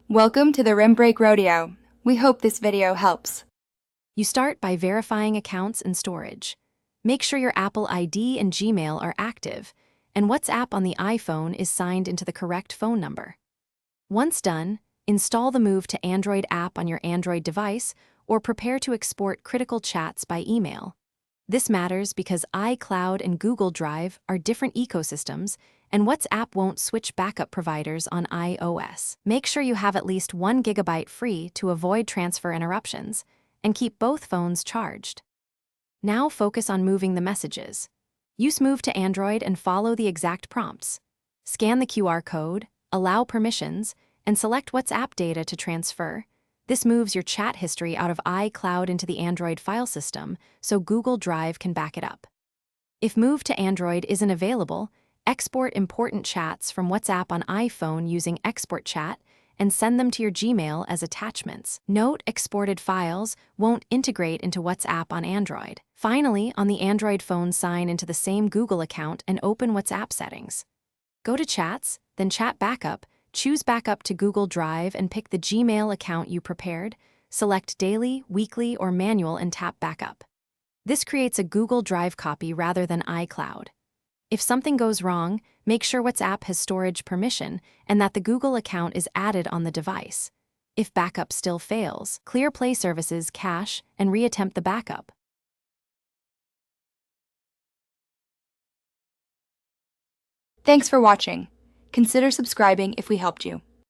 Welcome to the Rim Break Rodeo. We hope this video helps. You start by verifying accounts and storage. Make sure your Apple ID and Gmail are active, and WhatsApp on the iPhone is signed into the correct phone number. Once done, install the Move to Android app on your Android device or prepare to export critical chats by email. This matters because Icloud and Google Drive are different ecosystems, and WhatsApp won't switch backup providers on iOS. Make sure you have at least 1 GB free to avoid transfer interruptions, and keep both phones charged. Now focus on moving the messages. Use Move to Android and follow the exact prompts. Scan the QR code, allow permissions, and select WhatsApp data to transfer. This moves your chat history out of iCloud into the Android file system so Google Drive can back it up. If Move to Android isn't available, export important chats from WhatsApp on iPhone using Export Chat and send them to your Gmail as attachments. Note, exported files won't integrate into WhatsApp on Android. Finally, on the Android phone, sign into the same Google account and open WhatsApp settings. Go to Chats, then Chat Backup. Choose Backup to Google Drive and pick the Gmail account you prepared. Select Daily, Weekly, or Manual and tap Backup. This creates a Google Drive copy rather than iCloud. If something goes wrong, make sure WhatsApp has storage permission and that the Google account is added on the device. If backup still fails, clear Play Services cache and reattempt the backup. Thanks for watching. Consider subscribing if we helped you.